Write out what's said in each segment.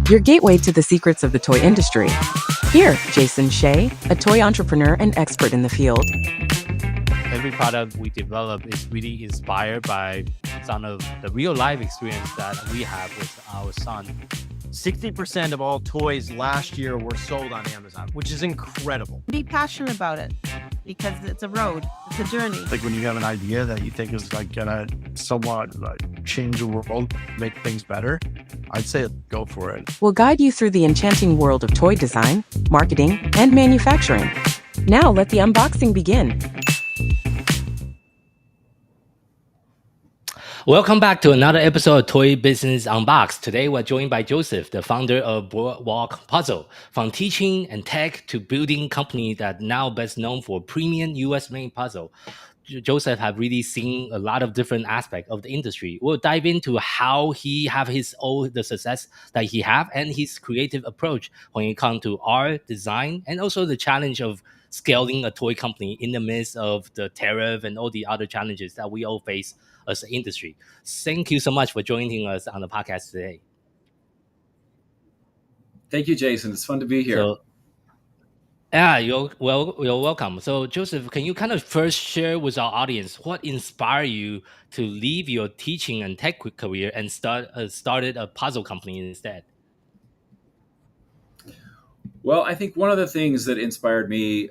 your gateway to the secrets of the toy industry. Here, Jason Hsieh, a toy entrepreneur and expert in the field. Every product we develop is really inspired by some of the real life experience that we have with our son. 60% of all toys last year were sold on Amazon, which is incredible. Be passionate about it because it's a road, it's a journey. Like when you have an idea that you think is like gonna somewhat like change the world, make things better, I'd say go for it. We'll guide you through the enchanting world of toy design, marketing, and manufacturing. Now let the unboxing begin. Welcome back to another episode of Toy Business Unboxed. Today we're joined by Joseph, the founder of Boardwalk Puzzles. From teaching and tech to building company that now best known for premium US-made puzzle. Joseph have really seen a lot of different aspects of the industry. We'll dive into how he have the success that he have and his creative approach when it comes to art, design, and also the challenge of scaling a toy company in the midst of the tariff and all the other challenges that we all face as an industry. Thank you so much for joining us on the podcast today. Thank you, Jason. It's fun to be here. You're welcome. So, Joseph, can you kind of first share with our audience what inspired you to leave your teaching and tech career and started a puzzle company instead? Well, I think one of the things that inspired me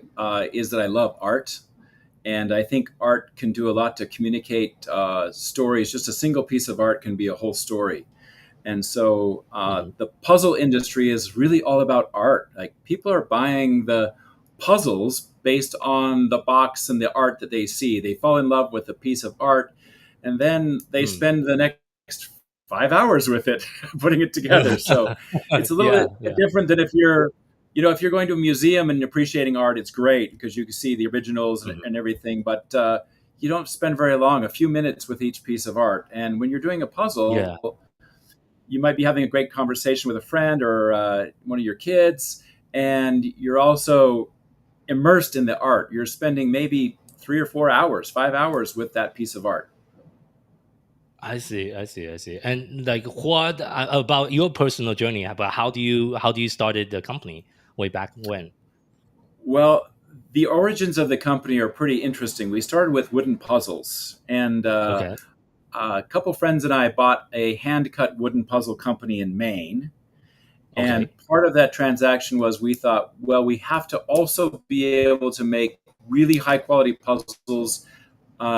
is that I love art. And I think art can do a lot to communicate stories. Just a single piece of art can be a whole story. And so the puzzle industry is really all about art. Like people are buying the puzzles based on the box and the art that they see. They fall in love with a piece of art, and then they spend the next 5 hours with it, putting it together. So it's a little bit different than if you're going to a museum and appreciating art, it's great because you can see the originals and everything, but you don't spend very long, a few minutes with each piece of art. And when you're doing a puzzle, you might be having a great conversation with a friend or one of your kids, and you're also immersed in the art. You're spending maybe 3 or 4 hours, 5 hours with that piece of art. I see. And like, what about your personal journey? About how do you started the company way back when? Well, the origins of the company are pretty interesting. We started with wooden puzzles, and a couple friends and I bought a hand-cut wooden puzzle company in Maine. And part of that transaction was we thought, well, we have to also be able to make really high-quality puzzles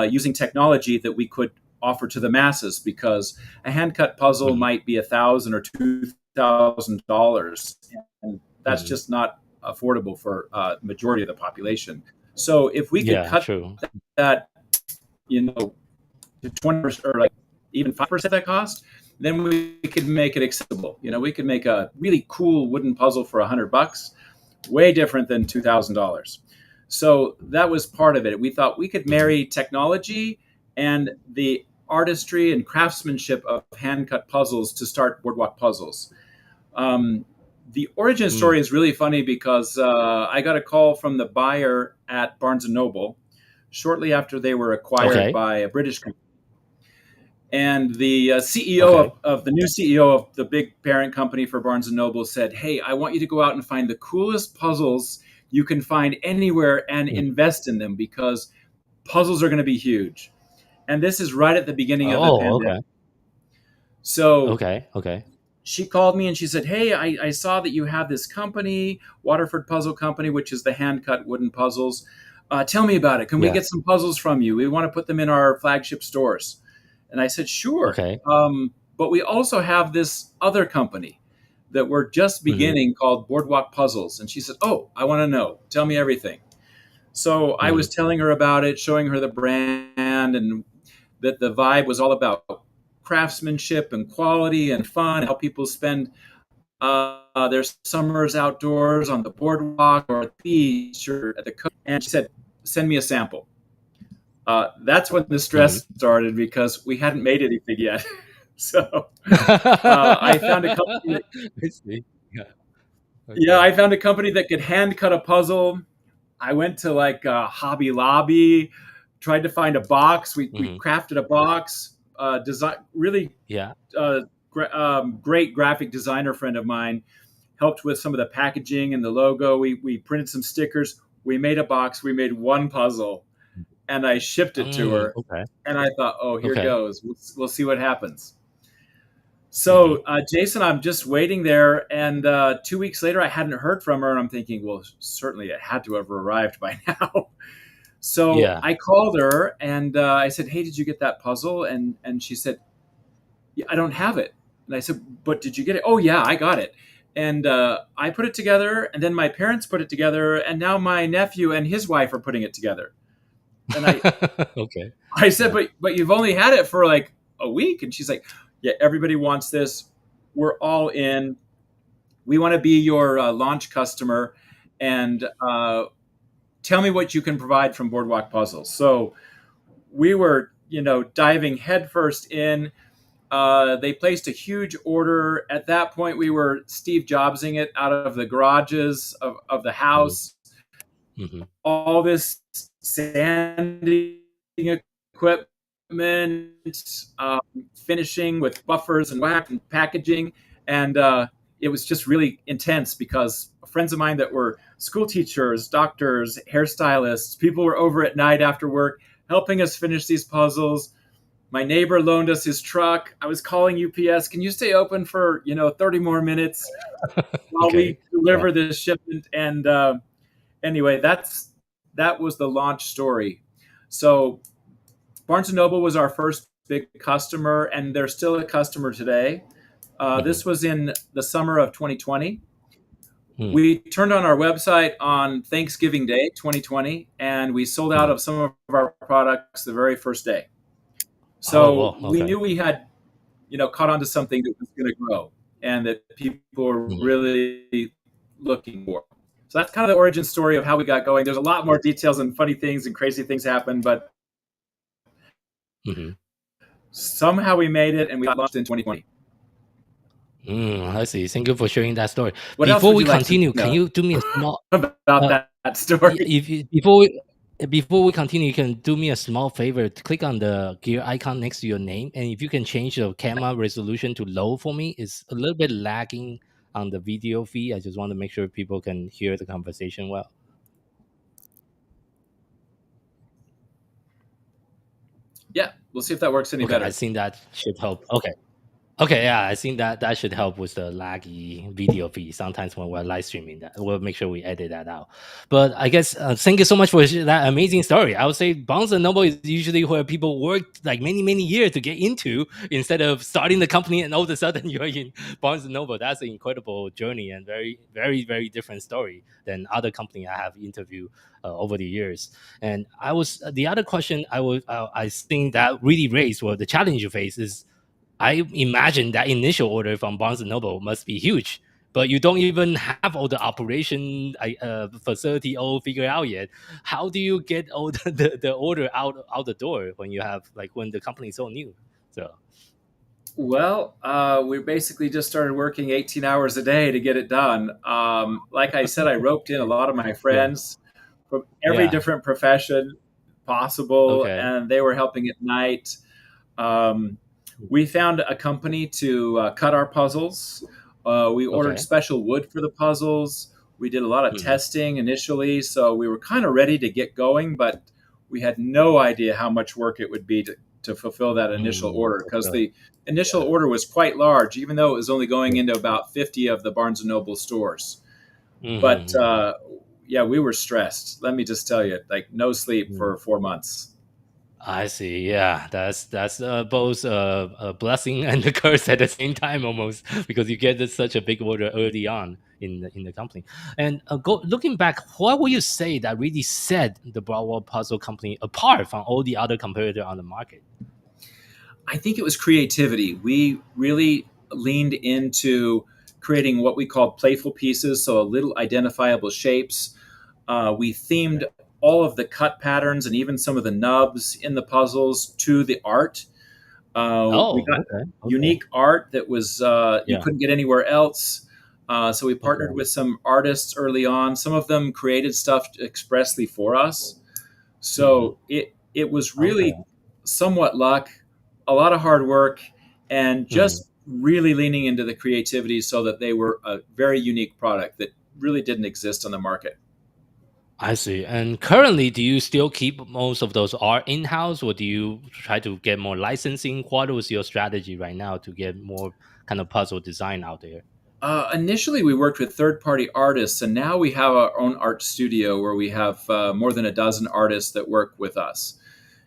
using technology that we could offer to the masses, because a hand-cut puzzle might be $1,000 or $2,000, and that's just not affordable for majority of the population. So if we could cut that, to 20% or like even 5% of that cost, then we could make it accessible. We could make a really cool wooden puzzle for $100, way different than $2,000. So that was part of it. We thought we could marry technology and the artistry and craftsmanship of hand-cut puzzles to start Boardwalk Puzzles. The origin story is really funny because I got a call from the buyer at Barnes & Noble shortly after they were acquired by a British company. And the CEO of the new CEO of the big parent company for Barnes & Noble said, "Hey, I want you to go out and find the coolest puzzles you can find anywhere and invest in them, because puzzles are going to be huge." And this is right at the beginning of the pandemic. So she called me and she said, "Hey, I saw that you have this company, Waterford Puzzle Company, which is the hand-cut wooden puzzles. Tell me about it. Can we get some puzzles from you? We want to put them in our flagship stores." And I said, "Sure. But we also have this other company that we're just beginning called Boardwalk Puzzles." And she said, "Oh, I want to know. Tell me everything." So I was telling her about it, showing her the brand, and that the vibe was all about craftsmanship and quality and fun, how people spend their summers outdoors on the boardwalk or at the beach or at the coast. And she said, "Send me a sample." That's when the stress started, because we hadn't made anything yet. So I found a company I found a company that could hand cut a puzzle. I went to like Hobby Lobby, tried to find a box. We crafted a box, design really great graphic designer friend of mine helped with some of the packaging and the logo. We printed some stickers. We made a box. We made one puzzle, and I shipped it to her. Okay. And I thought, oh, here Okay. goes. We'll see what happens. So, Jason, I'm just waiting there. And 2 weeks later, I hadn't heard from her. And I'm thinking, well, certainly it had to have arrived by now. So I called her and I said, hey, did you get that puzzle? And she said, yeah, I don't have it. And I said, but did you get it? Oh, yeah, I got it. And I put it together. And then my parents put it together. And now my nephew and his wife are putting it together. And I said, but you've only had it for like a week. And she's like, yeah, everybody wants this. We're all in. We want to be your launch customer. And tell me what you can provide from Boardwalk Puzzles. So we were, diving headfirst in. They placed a huge order. At that point, we were Steve Jobsing it out of the garages of the house. Mm-hmm. All this sanding equipment, finishing with buffers and wax and packaging. And it was just really intense because friends of mine that were school teachers, doctors, hairstylists, people were over at night after work helping us finish these puzzles. My neighbor loaned us his truck. I was calling UPS, can you stay open for 30 more minutes while we deliver this shipment? And anyway, that was the launch story. So Barnes & Noble was our first big customer, and they're still a customer today. This was in the summer of 2020. We turned on our website on Thanksgiving Day, 2020, and we sold out of some of our products the very first day. So we knew we had, caught on to something that was going to grow and that people were really looking for. So that's kind of the origin story of how we got going. There's a lot more details and funny things and crazy things happen, but somehow we made it and we launched in 2020. I see. Thank you for sharing that story. What Before we like continue, can you do me a small about that story? Before we continue, you can do me a small favor. Click on the gear icon next to your name, and if you can change the camera resolution to low for me, it's a little bit lagging on the video feed. I just want to make sure people can hear the conversation well. Yeah, we'll see if that works any better. I think that should help. Okay, yeah, I think that should help with the laggy video feed. Sometimes when we're live streaming, that we'll make sure we edit that out. But I guess thank you so much for that amazing story. I would say Barnes & Noble is usually where people work like many years to get into, instead of starting the company and all of a sudden you're in Barnes & Noble. That's an incredible journey and very, very different story than other companies I have interviewed over the years. And the other question I think that really raised, the challenge you face is, I imagine that initial order from Barnes & Noble must be huge, but you don't even have all the operation facility all figured out yet. How do you get all the order out the door when the company is so new? So, well, we basically just started working 18 hours a day to get it done. Like I said, I roped in a lot of my friends from every different profession possible, and they were helping at night. We found a company to cut our puzzles. We ordered special wood for the puzzles. We did a lot of testing initially, so we were kind of ready to get going, but we had no idea how much work it would be to fulfill that initial order, because the initial order was quite large, even though it was only going into about 50 of the Barnes & Noble stores. But we were stressed. Let me just tell you, like no sleep for 4 months. I see. Yeah, that's both a blessing and a curse at the same time, almost, because you get such a big order early on in the company. And looking back, what would you say that really set the Boardwalk Puzzle Company apart from all the other competitors on the market? I think it was creativity. We really leaned into creating what we called playful pieces, so little identifiable shapes. We themed all of the cut patterns and even some of the nubs in the puzzles to the art. We got unique art that was you couldn't get anywhere else. So we partnered with some artists early on. Some of them created stuff expressly for us. So it was really somewhat luck, a lot of hard work, and just really leaning into the creativity so that they were a very unique product that really didn't exist on the market. I see. And currently, do you still keep most of those art in-house, or do you try to get more licensing? What was your strategy right now to get more kind of puzzle design out there? Initially, we worked with third-party artists, and now we have our own art studio where we have more than a dozen artists that work with us.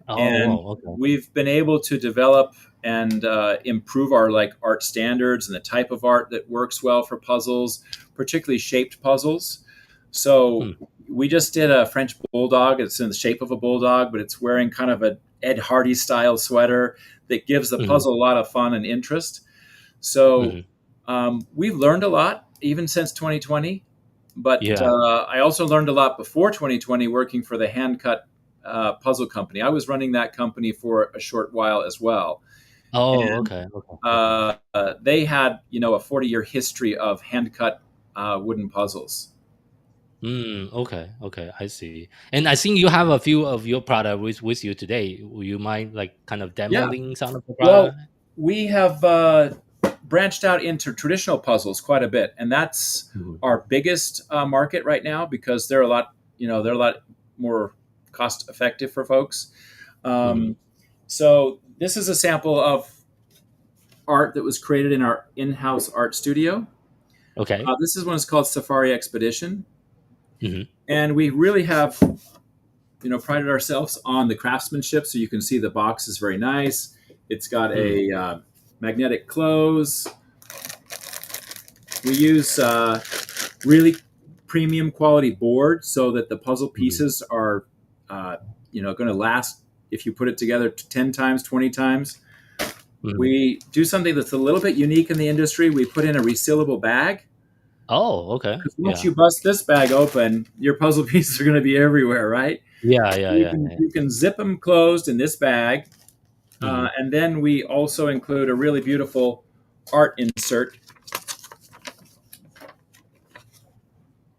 And Oh, okay. we've been able to develop and improve our art standards and the type of art that works well for puzzles, particularly shaped puzzles. So we just did a French bulldog. It's in the shape of a bulldog, but it's wearing kind of an Ed Hardy style sweater that gives the puzzle a lot of fun and interest. So we've learned a lot even since 2020. But I also learned a lot before 2020 working for the hand-cut puzzle company. I was running that company for a short while as well. Oh, And, okay. they had, a 40-year history of hand-cut wooden puzzles. Okay, I see. And I think you have a few of your product with you today. Would you mind kind of Yeah. demoing some of the Well, product? we have branched out into traditional puzzles quite a bit, and that's our biggest market right now because they're a lot more cost effective for folks. So this is a sample of art that was created in our in-house art studio. Okay. This is one that's called Safari Expedition. And we really have, prided ourselves on the craftsmanship. So you can see the box is very nice. It's got a magnetic close. We use really premium quality board so that the puzzle pieces are, going to last if you put it together 10 times, 20 times. We do something that's a little bit unique in the industry. We put in a resealable bag. Oh, okay. Because once you bust this bag open, your puzzle pieces are going to be everywhere, right? You can zip them closed in this bag. And then we also include a really beautiful art insert.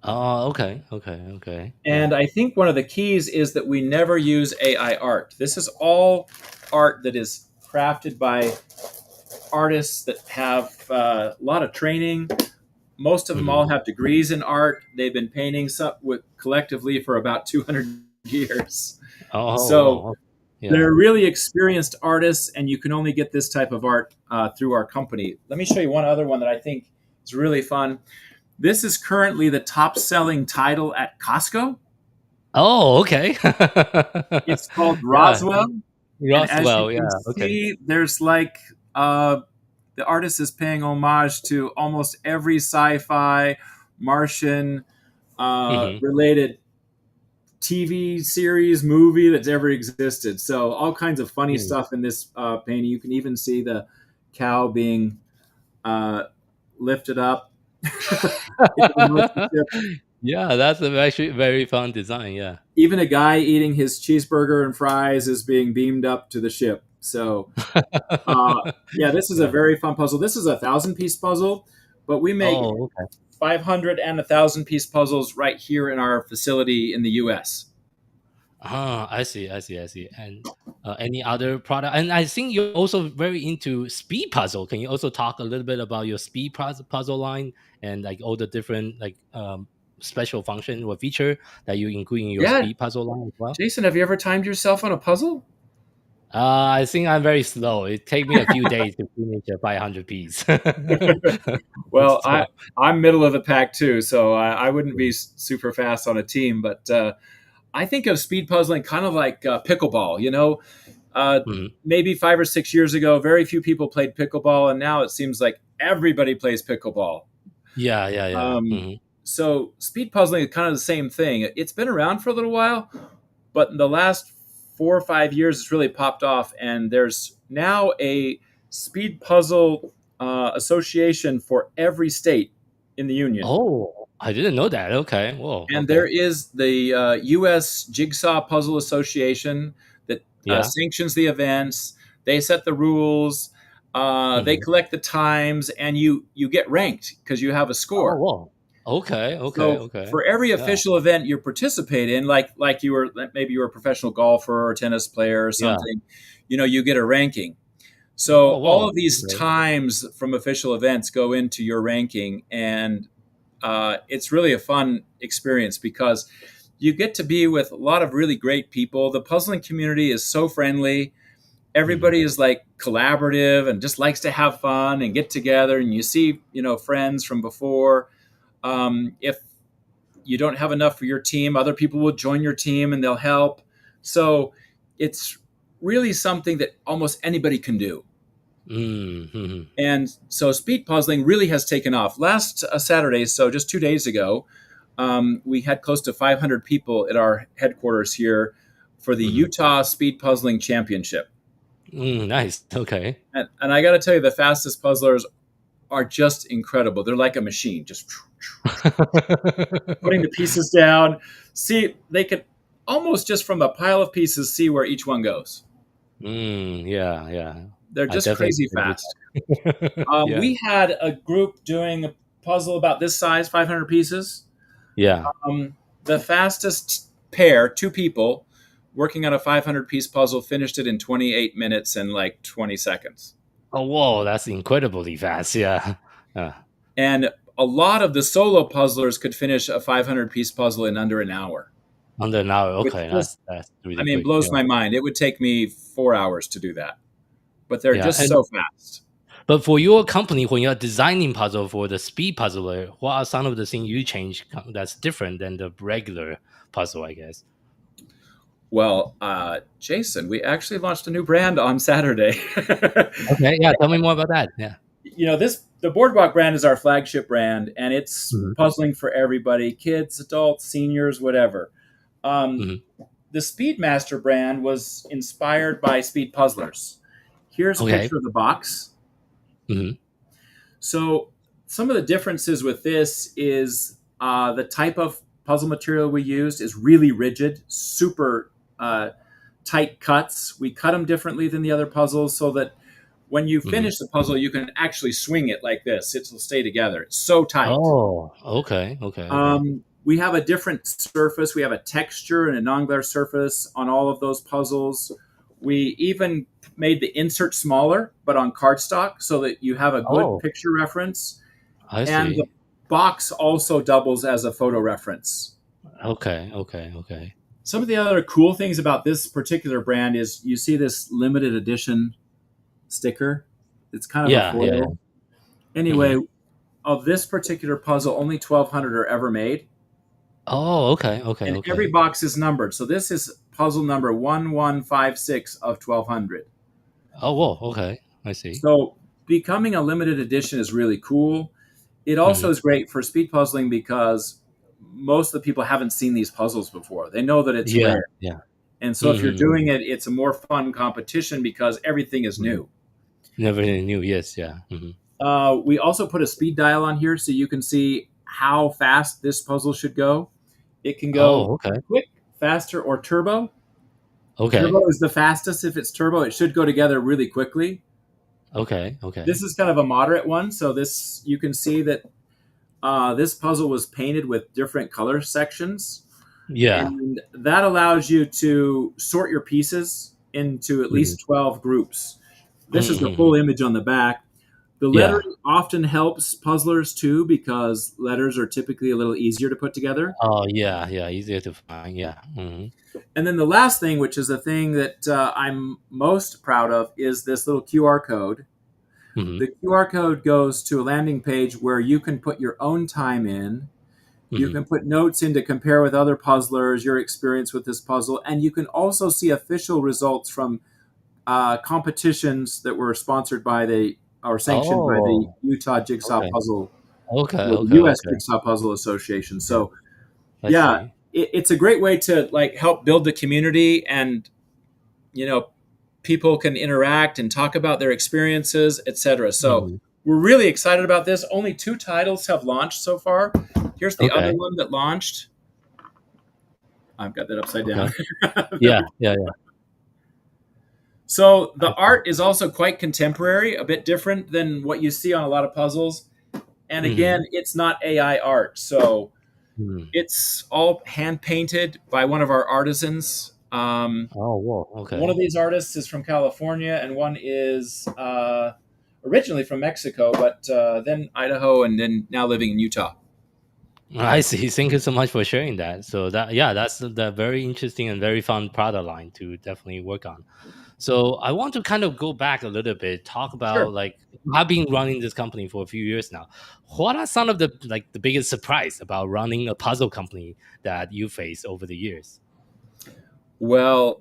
Oh, okay. And I think one of the keys is that we never use AI art. This is all art that is crafted by artists that have a lot of training. Most of them all have degrees in art. They've been painting collectively for about 200 years. They're really experienced artists, and you can only get this type of art through our company. Let me show you one other one that I think is really fun. This is currently the top-selling title at Costco. Oh, okay. It's called Roswell. Roswell, and as you can see, there's the artist is paying homage to almost every sci-fi, Martian related TV series, movie that's ever existed. So all kinds of funny stuff in this painting. You can even see the cow being lifted up. Yeah, that's actually very fun design. Yeah. Even a guy eating his cheeseburger and fries is being beamed up to the ship. So, this is a very fun puzzle. This is a 1,000-piece puzzle, but we make 500 and 1,000-piece puzzles right here in our facility in the U.S. I see. And any other product? And I think you're also very into speed puzzle. Can you also talk a little bit about your speed puzzle line and all the different special function or feature that you include in your speed puzzle line as well? Jason, have you ever timed yourself on a puzzle? I think I'm very slow. It takes me a few days to finish a 500 piece. Well, I'm middle of the pack too, so I wouldn't be super fast on a team. But I think of speed puzzling kind of like pickleball. Maybe 5 or 6 years ago, very few people played pickleball, and now it seems like everybody plays pickleball. So speed puzzling is kind of the same thing. It's been around for a little while, but in the last 4 or 5 years, it's really popped off. And there's now a speed puzzle association for every state in the union. Oh, I didn't know that. Okay. Whoa. And there is the U.S. Jigsaw Puzzle Association that sanctions the events. They set the rules. They collect the times, and you get ranked because you have a score. Oh, whoa. Okay. For every official event you participate in, like maybe you were a professional golfer or tennis player or something, you get a ranking. So Oh, all whoa. of these Okay. times from official events go into your ranking, and it's really a fun experience because you get to be with a lot of really great people. The puzzling community is so friendly. Mhm. Everybody is like collaborative and just likes to have fun and get together. And you see, friends from before. If you don't have enough for your team, other people will join your team and they'll help. So it's really something that almost anybody can do. Mhm. And so speed puzzling really has taken off. Last Saturday, so just 2 days ago, we had close to 500 people at our headquarters here for the Mhm. Utah Speed Puzzling Championship. Nice. Okay. And I got to tell you, the fastest puzzlers are just incredible. They're like a machine, just putting the pieces down. See, they could almost just from a pile of pieces see where each one goes. Yeah, yeah. They're I just definitely crazy can do fast. that. Yeah. We had a group doing a puzzle about this size, 500 pieces. Yeah. The fastest pair, two people, working on a 500-piece puzzle, finished it in 28 minutes and like 20 seconds. Oh, whoa, that's incredibly fast. Yeah. And a lot of the solo puzzlers could finish a 500-piece puzzle in under an hour, Under an hour. which Okay, just, that's really quick. blows Yeah. my mind. It would take me 4 hours to do that, but they're Yeah. just so fast. But for your company, when you're designing puzzle for the speed puzzler, what are some of the things you change that's different than the regular puzzle, I guess? Well, Jason, we actually launched a new brand on Saturday. Okay, yeah, tell me more about that. Yeah. The Boardwalk brand is our flagship brand, and it's Mhm. puzzling for everybody, kids, adults, seniors, whatever. Um, Mhm. the Speedmaster brand was inspired by speed puzzlers. Here's a Okay. picture of the box. Mhm. So some of the differences with this is the type of puzzle material we used is really rigid, super tight cuts. We cut them differently than the other puzzles so that when you Mhm. finish the puzzle, you can actually swing it like this. It'll stay together. It's so tight. Oh, okay, okay, okay. We have a different surface. We have a texture and a non-glare surface on all of those puzzles. We even made the insert smaller, but on cardstock, so that you have a good Oh, picture reference. I And the see. box also doubles as a photo reference. Okay, okay, okay. Some of the other cool things about this particular brand is you see this limited edition sticker. It's kind of a Yeah, yeah, foil. yeah. Anyway, Mhm. of this particular puzzle, only 1,200 are ever made. Oh, okay, okay, And every okay. box is numbered. So this is puzzle number 1156 of 1,200. Oh, whoa, okay. I see. So becoming a limited edition is really cool. It also Mhm. is great for speed puzzling because most of the people haven't seen these puzzles before. They know that it's Yeah, rare. yeah. And so if you're Mhm. doing it, it's a more fun competition because everything is Mhm. new. Never knew. Yes, yeah. Mhm. We also put a speed dial on here so you can see how fast this puzzle should go. It can go Oh, okay. quick, faster, or turbo. Okay. Turbo is the fastest. If it's turbo, it should go together really quickly. Okay, This okay. is kind of a moderate one. So this you can see that this puzzle was painted with different color sections. Yeah. And that allows you to sort your pieces into at Mhm. least 12 groups. This is the Mhm. full image on the back. The Yeah. lettering often helps puzzlers too because letters are typically a little easier to put together. Oh, yeah, yeah, easier to find, yeah. Mhm. And then the last thing, which is the thing that I'm most proud of, is this little QR code. Mhm. The QR code goes to a landing page where you can put your own time in. You Mhm. can put notes in to compare with other puzzlers, your experience with this puzzle, and you can also see official results from competitions that were sponsored by the or sanctioned by the Oh, Utah Jigsaw okay. Puzzle Okay, or the okay, U.S. okay. Jigsaw Puzzle Association. Yeah, So I yeah, see. it's a great way to like help build the community, and you know, people can interact and talk about their experiences, etc. So Mhm. we're really excited about this. Only 2 titles have launched so far. Here's the other Okay, one that launched. I've got that upside down. okay. Yeah, yeah, yeah. So the I see. art is also quite contemporary, a bit different than what you see on a lot of puzzles. And again, Mhm. it's not AI art. So Mhm. it's all hand painted by one of our artisans. Oh, whoa. One of Okay. these artists is from California, and one is originally from Mexico, but then Idaho, and then now living in Utah. I see. Thank you so much for sharing that. So that, yeah, that's the very interesting and very fun product line to definitely work on. So I want to kind of go back a little bit, talk Sure. about like I've been running this company for a few years now. What are some of the biggest surprise about running a puzzle company that you face over the years? Well,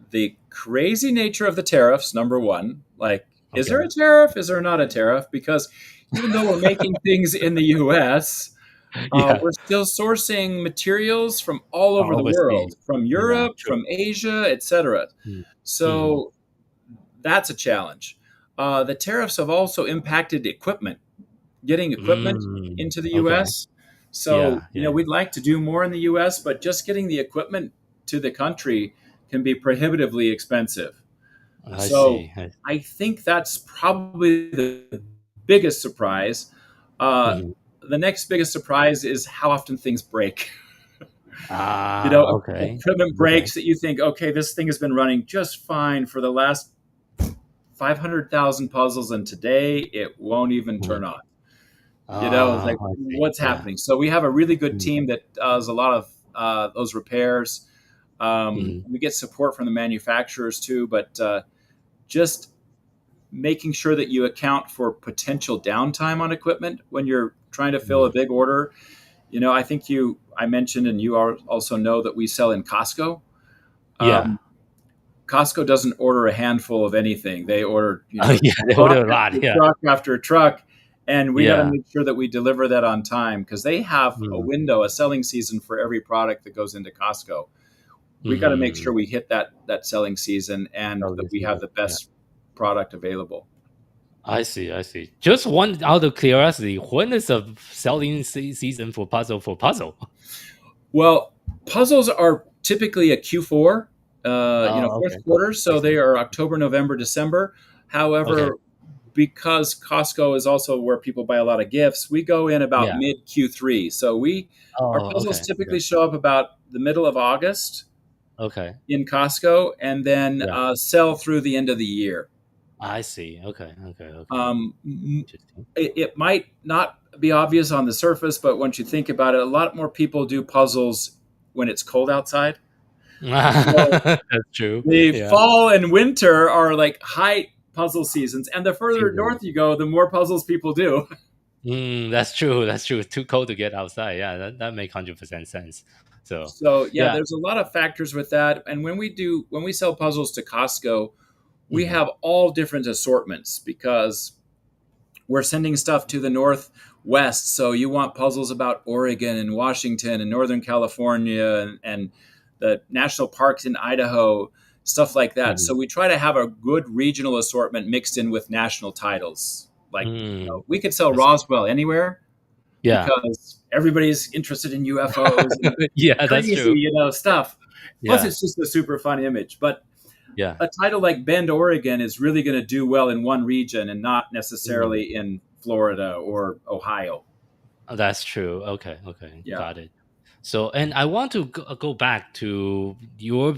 the crazy nature of the tariffs, number one. Like, is there Okay. a tariff? Is there not a tariff? Because even though we're making things in the US, Yeah. we're still sourcing materials from all over the world, Overseas. from Yeah. Europe, True. from Asia, etc. Mm-hmm. So that's a challenge. The tariffs have also impacted equipment, getting equipment into the Okay. US. So, Yeah. Yeah. we'd like to do more in the US, but just getting the equipment to the country can be prohibitively expensive. I So, see. I think that's probably the biggest surprise. Uh, Mhm. the next biggest surprise is how often things break. Ah. Okay. Equipment Okay. breaks that you think, okay, this thing has been running just fine for the last 500,000 puzzles, and today it won't even turn Mhm. on. It's Ah. like, I see. what's Yeah. happening? So we have a really good Mm-hmm. team that does a lot of those repairs. Mm-hmm. We get support from the manufacturers too, but just making sure that you account for potential downtime on equipment when you're trying to fill a big order. I think I mentioned, and you also know that we sell in Costco. Yeah. Um, Costco doesn't order a handful of anything. They order, Yeah. They truck order a lot. after Yeah. truck after truck. And we got to Yeah. make sure that we deliver that on time because they have a Mm. window, a selling season for every product that goes into Costco. We got to make sure Mm-hmm. we hit that selling season and that we have the Yeah. best product available. I see. I see. Just one out of curiosity, when is the selling season for puzzle? Well, puzzles are typically a Q4, Oh, okay. fourth quarter. So Makes they sense. are October, November, December. Okay. However, because Costco is also where people buy a lot of gifts, we go in about Yeah. mid Q3. So our Oh, puzzles okay. Okay. typically show up about the middle of August Okay. in Costco and then Yeah. sell through the end of the year. I see. Okay. Okay. Okay. Um, Interesting. it might not be obvious on the surface, but once you think about it, a lot more people do puzzles when it's cold outside. So That's true. the Yeah. fall and winter are like high puzzle seasons, and the further Season. north you go, the more puzzles people do. That's true. That's true. Too cold to get outside. Yeah, that makes 100% sense. So, So yeah, yeah. there's a lot of factors with that. And when we sell puzzles to Costco, we Mhm. have all different assortments because we're sending stuff to the Northwest. So you want puzzles about Oregon and Washington and Northern California and the national parks in Idaho, stuff like that. So Mhm. we try to have a good regional assortment mixed in with national titles. Like, we could sell I see. Roswell anywhere Yeah. because everybody's interested in UFOs and Yeah, that's crazy, true. stuff. Plus, Yeah. it's just a super fun image. But Yeah. a title like Bend, Oregon is really going to do well in one region and not necessarily Mm. in Florida or Ohio. That's true. Okay. Okay. Yeah. Got it. So, and I want to go back to your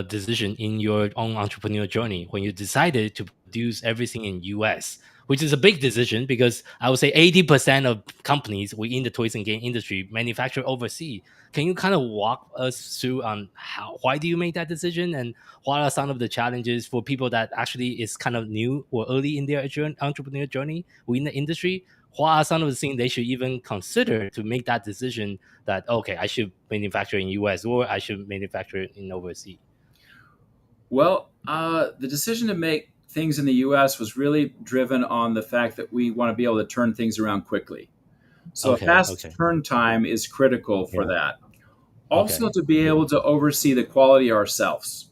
decision in your own entrepreneurial journey when you decided to produce everything in US, which is a big decision because I would say 80% of companies within the toys and game industry manufacture overseas. Can you kind of walk us through on why do you make that decision and what are some of the challenges for people that actually is kind of new or early in their entrepreneurial journey within the industry? What are some of the things they should even consider to make that decision that okay, I should manufacture in US or I should manufacture in overseas? Well, the decision to make things in the US was really driven on the fact that we want to be able to turn things around quickly. So a Okay, fast okay, turn time is critical for yeah, that. Also, okay, to be able to oversee the quality ourselves,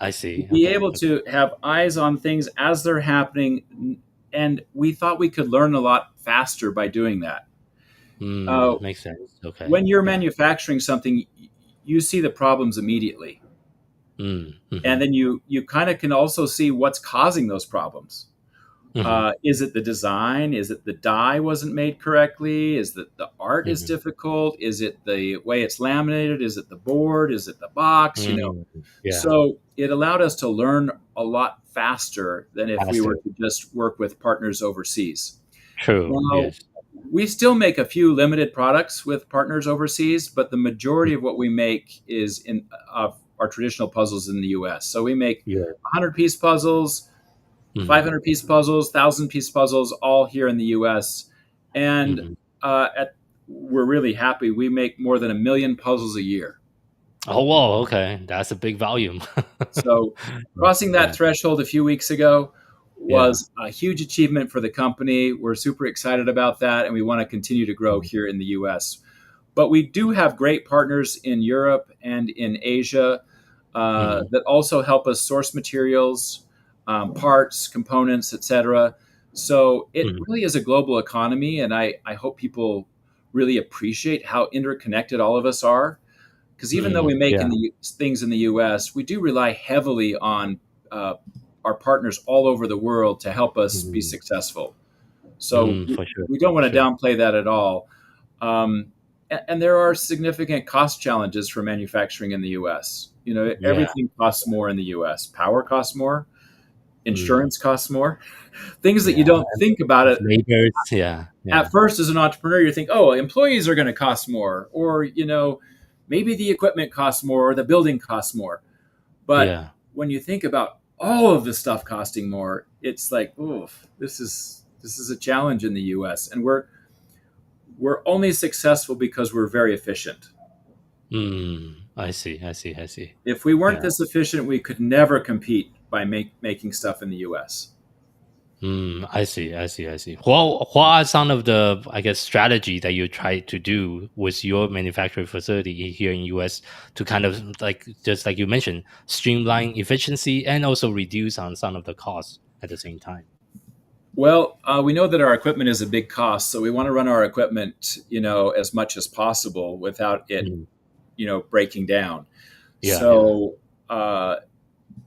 I to see. be Okay, able okay, to have eyes on things as they're happening. And we thought we could learn a lot faster by doing that. Uh, makes sense. Okay, when you're yeah, manufacturing something, you see the problems immediately. And mm-hmm. then you kind of can also see what's causing those problems. Is it the design? Is it the die wasn't made correctly? Is it the art is difficult? Is it the way it's laminated? Is it the board? Is it the box? Yeah. So it allowed us to learn a lot faster than if we were to just work with partners overseas. True. Now, Yes. we still make a few limited products with partners overseas, but the majority of what we make is in our traditional puzzles in the U.S. So we make 100-piece puzzles, 500-piece puzzles, 1,000-piece puzzles, all here in the U.S. And we're really happy. We make more than 1 million puzzles a year. Oh, wow. Okay. That's a big volume. So crossing that threshold a few weeks ago was a huge achievement for the company. We're super excited about that, and we want to continue to grow here in the U.S. But we do have great partners in Europe and in Asia that also help us source materials, parts, components, etc. So it really is a global economy, and I hope people really appreciate how interconnected all of us are. Because even though we make things in the U.S., we do rely heavily on our partners all over the world to help us be successful. So we don't want to downplay that at all. And there are significant cost challenges for manufacturing in the U.S. Everything costs more in the U.S. Power costs more. Insurance costs more. Things that you don't think about it. Labors, At first, as an entrepreneur, you think, oh, employees are going to cost more. Or, maybe the equipment costs more or the building costs more. But when you think about all of the stuff costing more, it's like, oh, this is a challenge in the U.S. And we're only successful because we're very efficient. I see. If we weren't this efficient, we could never compete by making stuff in the U.S. I see. What are some of the, I guess, strategy that you try to do with your manufacturing facility here in U.S. to kind of just like you mentioned, streamline efficiency and also reduce on some of the costs at the same time? Well, we know that our equipment is a big cost, so we want to run our equipment, as much as possible without it, breaking down.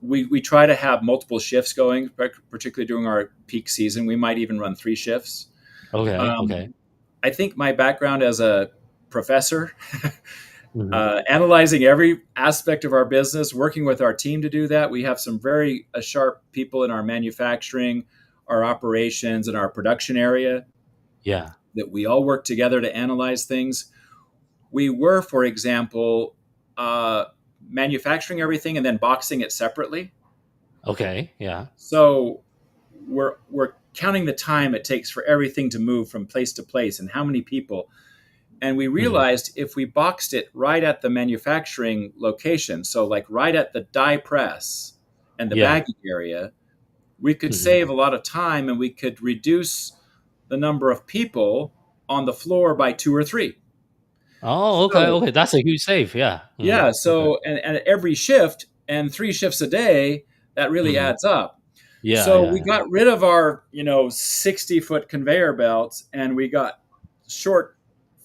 We try to have multiple shifts going, particularly during our peak season. We might even run 3 shifts. Okay. I think my background as a professor, analyzing every aspect of our business, working with our team to do that. We have some very sharp people in our manufacturing, our operations, and our production area. That we all work together to analyze things. We were, for example, manufacturing everything and then boxing it separately. So we're counting the time it takes for everything to move from place to place and how many people. And we realized if we boxed it right at the manufacturing location, so like right at the die press and the bagging area, we could save a lot of time and we could reduce the number of people on the floor by 2 or 3. Oh, okay. Okay. That's a huge save. So, and every shift and 3 shifts a day, that really adds up. We got rid of our, 60-foot conveyor belts, and we got short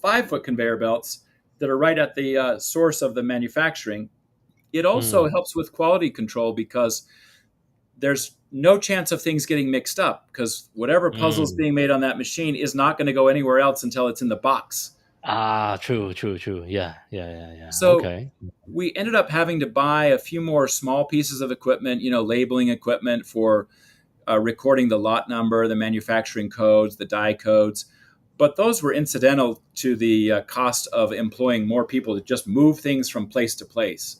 5-foot conveyor belts that are right at the source of the manufacturing. It also helps with quality control because there's no chance of things getting mixed up because whatever puzzle's being made on that machine is not going to go anywhere else until it's in the box. True. Yeah. So we ended up having to buy a few more small pieces of equipment, labeling equipment for recording the lot number, the manufacturing codes, the die codes. But those were incidental to the cost of employing more people to just move things from place to place.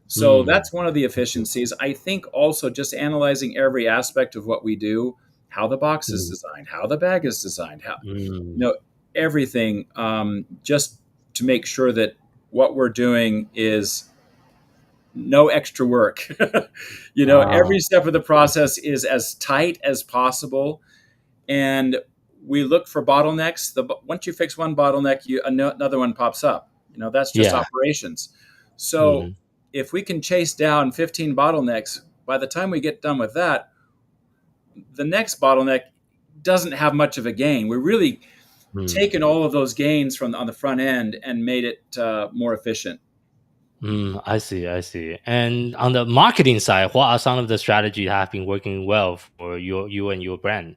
So that's one of the efficiencies. I think also just analyzing every aspect of what we do, how the box is designed, how the bag is designed, how everything, just to make sure that what we're doing is no extra work. Every step of the process is as tight as possible. And we look for bottlenecks. Once you fix one bottleneck, another one pops up. That's just operations. So if we can chase down 15 bottlenecks, by the time we get done with that, the next bottleneck doesn't have much of a gain. We're really taken all of those gains on the front end and made it more efficient. I see, I see. And on the marketing side, what are some of the strategies that have been working well for you and your brand?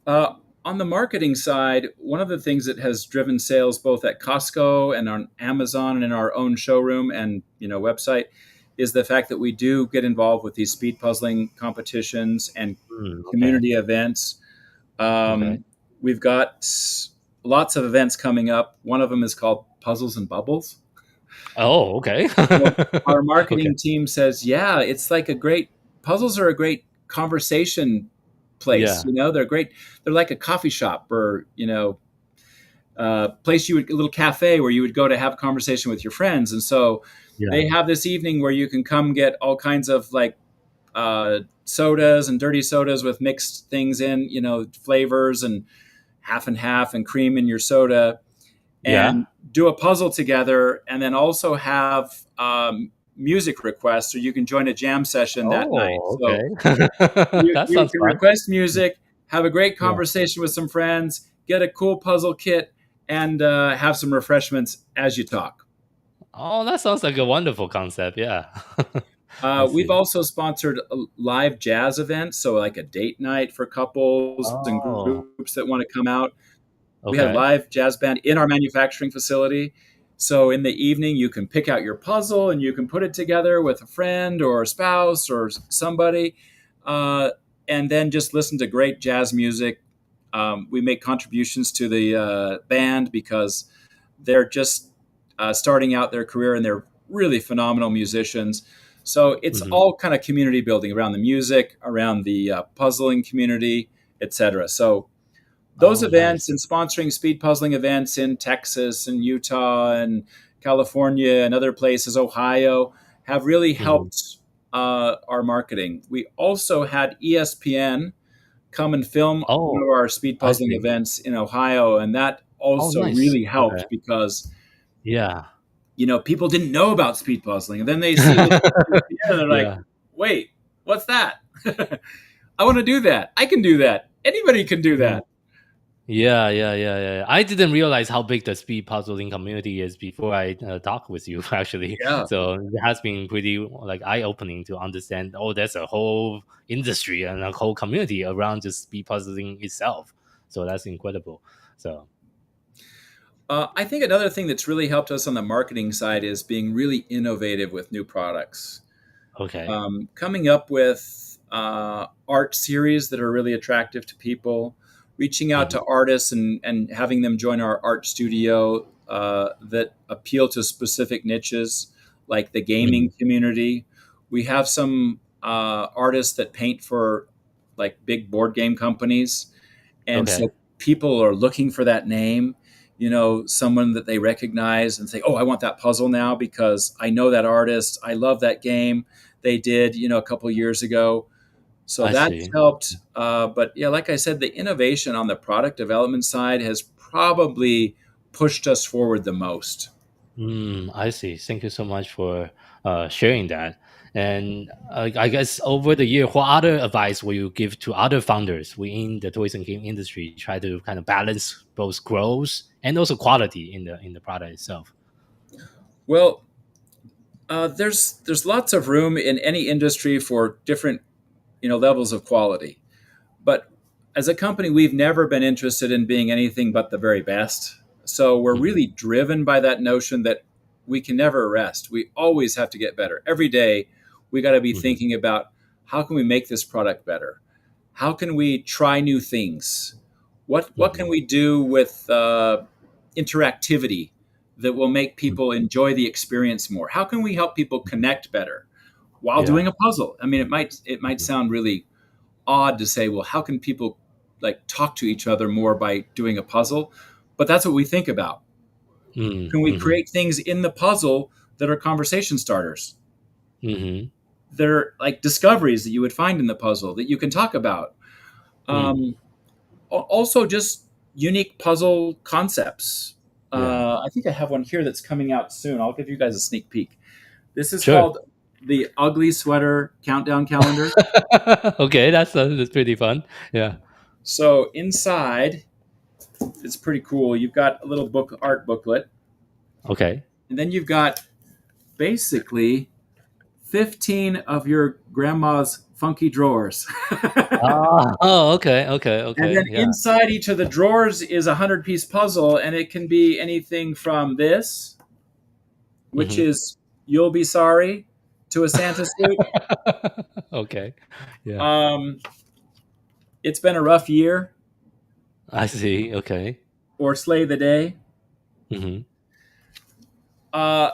Uh, on the marketing side, one of the things that has driven sales both at Costco and on Amazon and in our own showroom and website is the fact that we do get involved with these speed puzzling competitions and Okay, community events. okay. We've got lots of events coming up. One of them is called Puzzles and Bubbles. Oh, okay. So our Okay. marketing team says, yeah, it's like puzzles are a great conversation place. Yeah, They're great. They're like a coffee shop or, place a little cafe where you would go to have a conversation with your friends. And so yeah. they have this evening where you can come get all kinds of like sodas and dirty sodas with mixed things in, flavors and half and cream in your soda Yeah. and do a puzzle together and then also have music requests so you can join a jam session that night. Oh, So okay. you, That you sounds can fun. request music, have a great Yeah. conversation with some friends, get a cool puzzle kit, and have some refreshments as you talk. Oh, that sounds like a wonderful concept. Yeah. I We've see. also sponsored live jazz events, so like a date night for couples and Oh, groups that want to come out. We had a okay. live jazz band in our manufacturing facility. So in the evening, you can pick out your puzzle and you can put it together with a friend or a spouse or somebody, uh, and then just listen to great jazz music. We make contributions to the band because they're just starting out their career and they're really phenomenal musicians. So it's Hmm. all kind of community building around the music, around the puzzling community, etc. So those Oh, events nice. and sponsoring speed puzzling events in Texas and Utah and California and other places, Ohio, have really Hmm. helped our marketing. We also had ESPN come and film one Oh, of our speed I puzzling see. events in Ohio, and that Oh, also nice. really Okay. helped because Yeah. people didn't know about speed puzzling, and then they see this on ESPN and they're like, Yeah. "Wait, what's that? I want to do that. I can do that. Anybody can do Mm. that." Yeah, yeah, yeah, yeah. I didn't realize how big the speed puzzling community is before I talked with you, actually. Yeah. So it has been pretty like eye-opening to understand. Oh, there's a whole industry and a whole community around just speed puzzling itself. So that's incredible. So I think another thing that's really helped us on the marketing side is being really innovative with new products. okay. Coming up with art series that are really attractive to people, reaching out Hmm. to artists and having them join our art studio that appeal to specific niches like the Hmm. gaming community. We have some artists that paint for like big board game companies. And Okay. so people are looking for that name, someone that they recognize and say, oh, I want that puzzle now because I know that artist. I love that game they did, a couple of years ago. So I that's see. helped. But yeah, like I said, the innovation on the product development side has probably pushed us forward the most. I see. Thank you so much for sharing that. And I guess over the year, what other advice will you give to other founders within the toys and game industry? Try to kind of balance both growth and also quality in the product itself. Well, there's lots of room in any industry for different levels of quality. But as a company, we've never been interested in being anything but the very best. So we're Hmm. really driven by that notion that we can never rest. We always have to get better. Every day, we got to be Hmm. thinking about how can we make this product better? How can we try new things? What can Hmm. we do with interactivity that will make people enjoy the experience more? How can we help people connect better while doing Yeah. a puzzle? I mean, it might Mhm. sound really odd to say, well, how can people like talk to each other more by doing a puzzle? But that's what we think about. Can we Hmm. create things in the puzzle that are conversation starters? Hmm. They're like discoveries that you would find in the puzzle that you can talk about. Hmm. Um, Also, just unique puzzle concepts. Yeah. I think I have one here that's coming out soon. I'll give you guys a sneak peek. This is Sure. called the Ugly Sweater Countdown Calendar. Okay, that's pretty fun. Yeah. So inside, it's pretty cool. You've got a little art booklet, Okay. and then you've got basically 15 of your grandma's funky drawers. Okay. And then Yeah. inside each of the drawers is a 100-piece puzzle, and it can be anything from this, which is "You'll Be Sorry," to a Santa suit. Okay. Yeah. It's Been a Rough Year, I see. Okay. or Slay the Day. hmm Uh,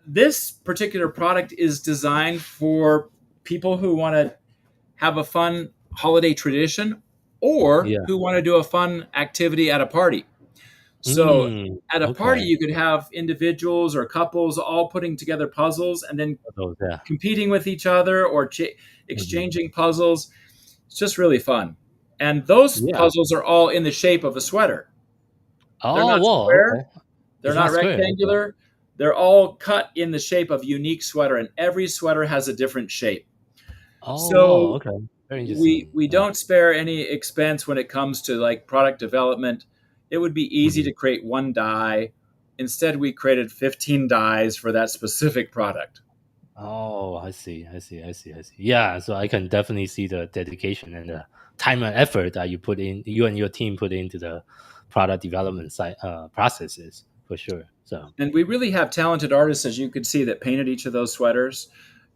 this particular product is designed for people who want to have a fun holiday tradition or Yeah. who want to do a fun activity at a party. So at a party, Okay. you could have individuals or couples all putting together puzzles and then Oh, yeah. competing with each other or exchanging puzzles. It's just really fun. And those Yeah. puzzles are all in the shape of a sweater. They're Oh, not whoa. square. Okay. They're It's not not square. Okay. rectangular. They're all cut in the shape of unique sweater, and every sweater has a different shape. Oh, So okay. Very interesting. we don't spare any expense when it comes to like product development. It would be easy to create one die. Instead, we created 15 dies for that specific product. Oh, I see. Yeah, so I can definitely see the dedication and the time and effort that you and your team put into the product development processes for sure. So, And we really have talented artists, as you could see, that painted each of those sweaters,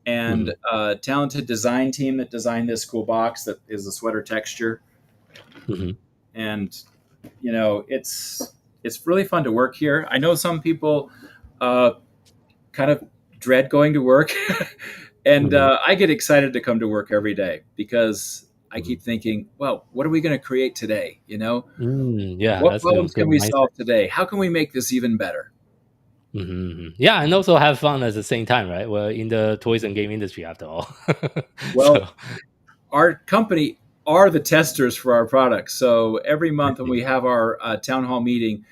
and a talented design team that designed this cool box that is a sweater texture. mhm. And it's really fun to work here. I know some people kind of dread going to work, and I get excited to come to work every day because I keep thinking, well, what are we going to create today? Yeah, What that's a problems good can we mindset. solve today? How can we make this even better? Yeah, and also have fun at the same time, right? We're in the toys and game industry after all. Well, So, our company are the testers for our products. So every I month when see. we have our town hall meeting,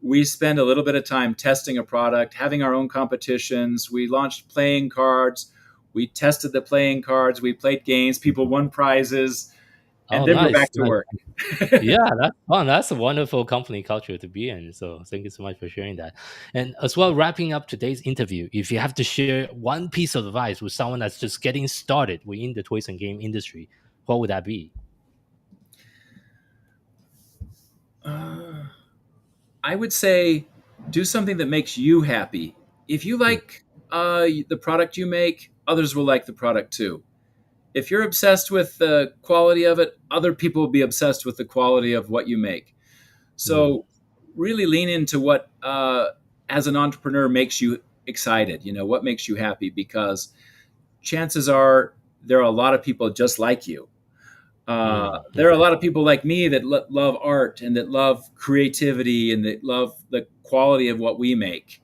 we spend a little bit of time testing a product, having our own competitions. We launched playing cards. We tested the playing cards. We played games. People won prizes. And Oh, then we're nice. back to work. Yeah, that's fun. That's a wonderful company culture to be in. So thank you so much for sharing that. And as well, wrapping up today's interview, if you have to share one piece of advice with someone that's just getting started within the toys and game industry, what would that be? I would say do something that makes you happy. If you like the product you make, others will like the product too. If you're obsessed with the quality of it, other people will be obsessed with the quality of what you make. Mm, So really lean into what, as an entrepreneur, makes you excited. What makes you happy, because chances are there are a lot of people just like you. There are a okay. lot of people like me that love art and that love creativity and that love the quality of what we make.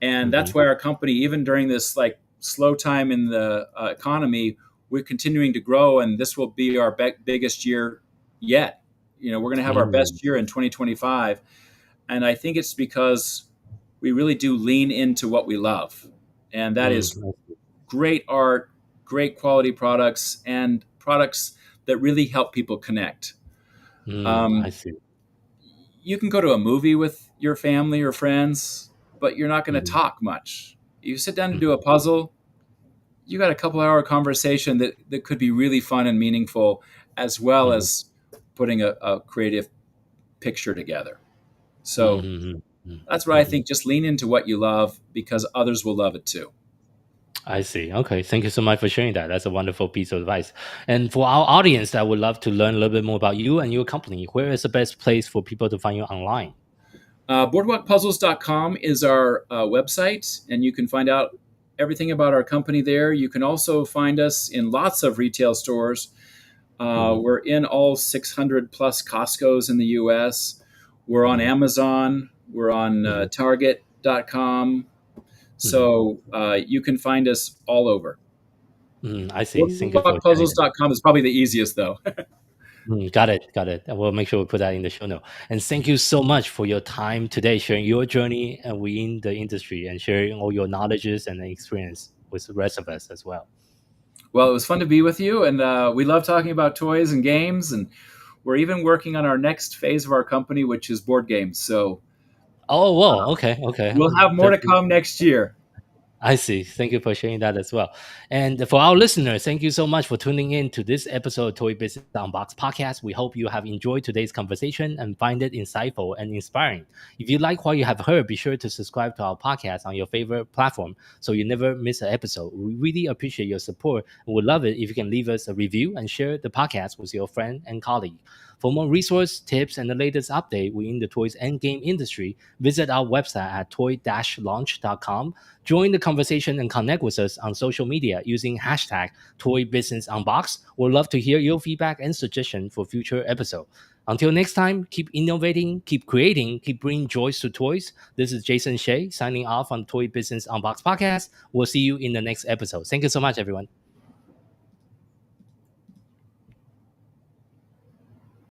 And hmm that's why our company, even during this like slow time in the economy, we're continuing to grow, and this will be our biggest year yet. We're going to have our Mm, best year in 2025, and I think it's because we really do lean into what we love, and that is mm, great art, great quality products, and products that really help people connect. I Um, see. you can go to a movie with your family or friends, but you're not going to hmm talk much. You sit down to do a hmm puzzle, you got a couple hour conversation that could be really fun and meaningful, as well hmm as putting a creative picture together. So hmm that's what I think. Just lean into what you love, because others will love it too. I see. Okay. Thank you so much for sharing that. That's a wonderful piece of advice. And for our audience that would love to learn a little bit more about you and your company, where is the best place for people to find you online? Boardwalkpuzzles.com is our website, and you can find out everything about our company there. You can also find us in lots of retail stores. hmm We're in all 600 plus Costco's in the US. We're on hmm Amazon. We're on hmm Target.com. hmm So you can find us all over. I see. Thank you for sharing that. Boardwalkpuzzles.com is probably the easiest, though. Got it. Got it. I will make sure we put that in the show note. And thank you so much for your time today, sharing your journey and within the industry and sharing all your knowledges and experience with the rest of us as well. Well, it was fun to be with you, and we love talking about toys and games, and we're even working on our next phase of our company, which is board games. So Oh, well, okay. Okay. we'll have more to come next year. I see. Thank you for sharing that as well. And for our listeners, thank you so much for tuning in to this episode of Toy Business Unboxed podcast. We hope you have enjoyed today's conversation and find it insightful and inspiring. If you like what you have heard, be sure to subscribe to our podcast on your favorite platform so you never miss an episode. We really appreciate your support and would love it if you can leave us a review and share the podcast with your friend and colleague. For more resource, tips, and the latest update within the toys and game industry, visit our website at toy-launch.com. Join the conversation and connect with us on social media using hashtag #ToyBusinessUnboxed. We'd love to hear your feedback and suggestion for future episodes. Until next time, keep innovating, keep creating, keep bringing joy to toys. This is Jason Hsieh signing off on Toy Business Unboxed podcast. We'll see you in the next episode. Thank you so much, everyone.